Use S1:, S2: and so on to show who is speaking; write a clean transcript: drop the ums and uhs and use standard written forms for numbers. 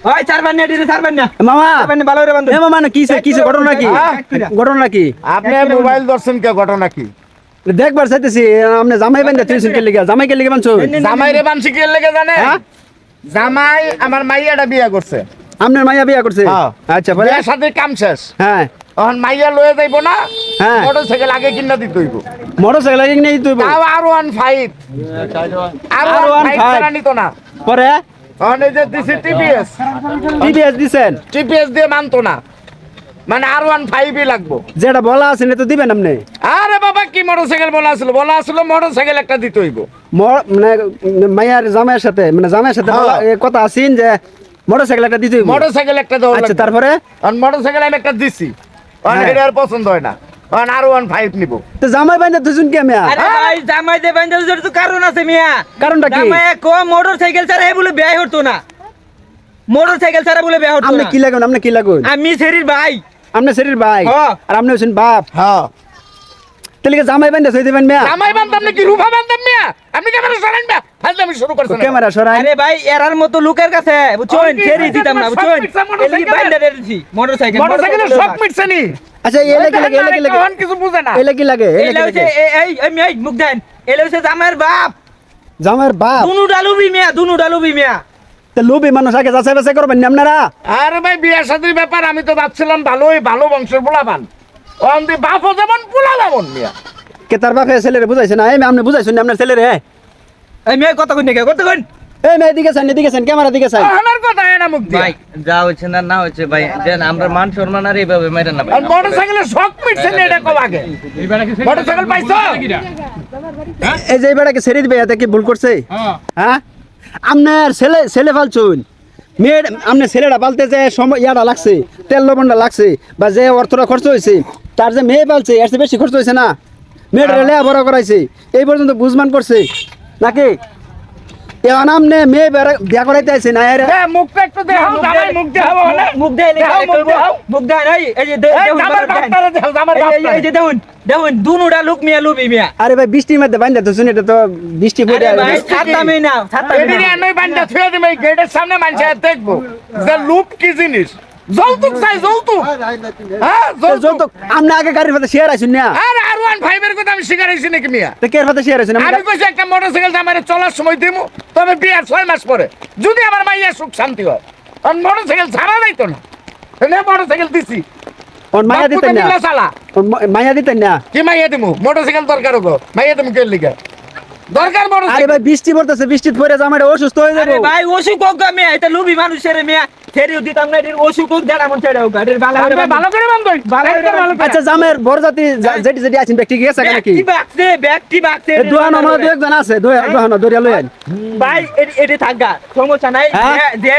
S1: ওই চারবার নিয়ে দিতে চারবার না
S2: মামা
S1: চারবার নিয়ে ভালো করে বান্ধব
S2: এ মামা না কিসে কিসে ঘটনা কি ঘটনা কি
S3: আপনি মোবাইল দর্শন কে ঘটনা কি
S2: দেখবার চাইতেছি আপনি জামাই বান্ধা তুইছেন কে লাগা জামাই কে লাগা বানছো
S3: জামাই রে বানছি কি লেগে জানে
S2: হ্যাঁ?
S3: জামাই আমার মাইয়াটা বিয়া করছে
S2: আপনার মাইয়া বিয়া করছে
S3: হ্যাঁ।
S2: আচ্ছা পরে
S3: বিয়ার সাথে কাম শেষ
S2: হ্যাঁ
S3: এখন মাইয়া লয়ে যাইবো না
S2: হ্যাঁ।
S3: মোটরসাইকেল আগে কিনা দিতে হইব
S2: মোটরসাইকেল লাগে নেই তুই
S3: তাও R15 R15 ছাড়া নিত না
S2: পরে
S3: এখন এই যে দিছি টিপিএস
S2: টিভিএস দিছেন
S3: টিপিএস দিয়ে মানতো না মানে R15 লাগবো
S2: যেটা বলা আছে না তো দিবেন আপনি
S3: আরে বাবা কি মোটরসাইকেল বলা আসলো মোটরসাইকেল একটা দিতে হইব
S2: মানে মাইয়ার জামাইয়ের সাথে মানে জামাইয়ের সাথে
S3: হ্যাঁ।
S2: এ কথা আছেন যে মোটরসাইকেল একটা দিতে হইবো।
S3: মোটরসাইকেল একটা দেওয়া
S2: আচ্ছা
S3: লাগবে
S2: তারপরে
S3: কারণ মোটরসাইকেল আমি একটা দিছি কারণ
S2: হ্যাঁ।
S3: এটা আর পছন্দ হয় না কারণ R15 নিব
S2: তো জামাই বান্ধা তুইছেন কে মিয়া
S1: আরে ভাই জামাই দে বান্ধব তো কারণ আছে মিয়া
S2: কারণটা কি
S1: জামাই কো মোটরসাইকেল ছাড়া বলে বিয়ে হতো না মোটরসাইকেল ছাড়া বলে বিয়ে হতো
S2: আপনি
S1: না
S2: কি লাগুন আপনি কি লাগুন
S1: আমি শরীর ভাই
S2: আপনি শরীর ভাই
S1: হ্যাঁ।
S2: আর আপনি হচ্ছেন বাপ
S3: হ্যাঁ
S2: তাহলে কি জামাই বান্ধা সই দিবেন মিয়া
S3: জামাই বান্ধব নাকি রূপা বান্ধব মিয়া আপনি ক্যামেরা সরান না ফাজলামি শুরু করছেন
S2: ক্যামেরা সরাই
S1: আরে ভাই এরার মতো লোকের কাছে বুঝছেন
S3: ওই কি
S1: ফেরি দিতাম না
S3: সব
S1: বুঝছেন
S3: মিটছে মোটরসাইকেলে।
S1: এলি বাইন্দা দিছি মোটরসাইকেল
S3: মোটরসাইকেলের সব মিটছে নি
S2: আচ্ছা এলে কি লাগে এলে কি লাগে
S3: এখন কিছু বুঝে না
S2: এলে কি লাগে এলে
S1: এই
S2: কি
S1: লইছে
S2: লাগে
S1: এই মুখ দেন এই লইছে জামাইয়ের বাপ
S2: জামাইয়ের বাপ
S1: দুনু ডালুবি মিয়া
S2: তো লোভী মানুষ আগে যাচাই বাছাই করবেন না আপনারা
S3: আরে ভাই বিয়া শাদীর ব্যাপার আমি তো ভাবছিলাম ভালো বংশের পোলাপান অন্তি বাপও যেমন পোলা যেমন মিয়া
S2: কে তার বাপে ছেলেরে বুঝাইছে না এই আপনি বুঝাইছেন না আপনার ছেলেরে
S1: এই মেয়ে কত কইনে কত কইন
S2: এই মেয়ে দিকে চান এদিকে চান ক্যামেরা দিকে চান
S3: আমার কথা এনা মুখ দিয়ে
S4: ভাই যা হচ্ছে না না হচ্ছে ভাই দেন আমরা মান সম্মান আর এইভাবে মেরে না ভাই
S3: আর মোটরসাইকেলের শখ মিটছে না এটা কব আগে মোটরসাইকেল পাইছো
S2: এই যে বেড়াকে ছেড়ে দিবে এতে কি ভুল করছে হ্যাঁ আপনার ছেলে ফালছুন মেয়ে আপনার ছেলেটা পালতে যে সময় ইয়াটা লাগছে তেল লবণটা লাগছে বা যে অর্থটা খরচ হয়েছে তার যে মেয়ে পালছে এর চেয়ে বেশি খরচ হয়েছে না মেয়েটা লেয়া বড় করাইছে এই পর্যন্ত বুঝমান করছে নাকি এখন আপনি মেয়ে বিয়া করাইতে আছে না এর
S3: এ মুখটা একটু দেখাও জামাই মুখ দেখাও হলে
S1: মুখ দেয়
S3: দেখাও, মুখ দেখাও।
S1: মুখ দেয় এই যে
S3: এই
S1: দেখুন
S3: জামার বাপটারে দেখাও জামার
S1: এই যে দেখুন দুনুটা লোক মিয়া লুবি মিয়া
S2: আরে ভাই বৃষ্টির মধ্যে বাইন্দা তো শুনে এটা তো বৃষ্টি পড়ে
S1: আরে ভাই ছাড়তামই না
S3: এদিকে আনোই বান্দা থুয়ে দিবে এই গেটের সামনে মানুষ দেখবো যে লুপ কি জিনিস যৌতুক চাই যৌতুক হ্যাঁ যৌতুক
S2: যৌতুক আপনি আগে গাড়ির সাথে শেয়ার আছেন না
S3: আর R15 এর কথা আমি স্বীকার হইছি নাকি মিয়া
S2: তো কে সাথে শেয়ার আছেন
S3: আমি কইছি একটা মোটরসাইকেল আমার চলার সময় দিমু তবে বিয়ার 6 মাস পরে যদি আমার মাইয়া সুখ শান্তি হয় আর মোটরসাইকেল ছাড়া যাইতো না এনে মোটরসাইকেল দিছি
S2: ওর মায়া
S3: বাপুতে
S2: দিতেন না
S3: মিলা চালা
S2: ওর মায়া দিতেন না
S3: কি মাইয়া দিমু মোটরসাইকেল দরকার গো মাইয়া দিমু কে লিগা দরকার
S2: আরে
S3: মোটরসাইকেল
S2: ভাই বৃষ্টি পড়তেছে বৃষ্টি পড়ে জামাইটা অসুস্থ হয়ে
S1: আরে
S2: যাবে
S1: ভাই অসুখ হোক গা মিয়া এটা লুবি মানুষের মিয়া ফেরিও দিতাম না এর অসুখ হোক দেড় মন ছেড়ে হোক এর
S3: ভালো করে বান্ধই ভালো করে
S2: আচ্ছা জামের বরজাতি যেটি যেটি আছেন ব্যক্তি কি আছে নাকি
S1: ব্যক্তি বাকছে
S2: দোহান আমার দু একজন আছে দোহান দরিয়া লই আইন
S1: ভাই এটি থাকা সমস্যা নাই
S2: হ্যাঁ?
S1: যে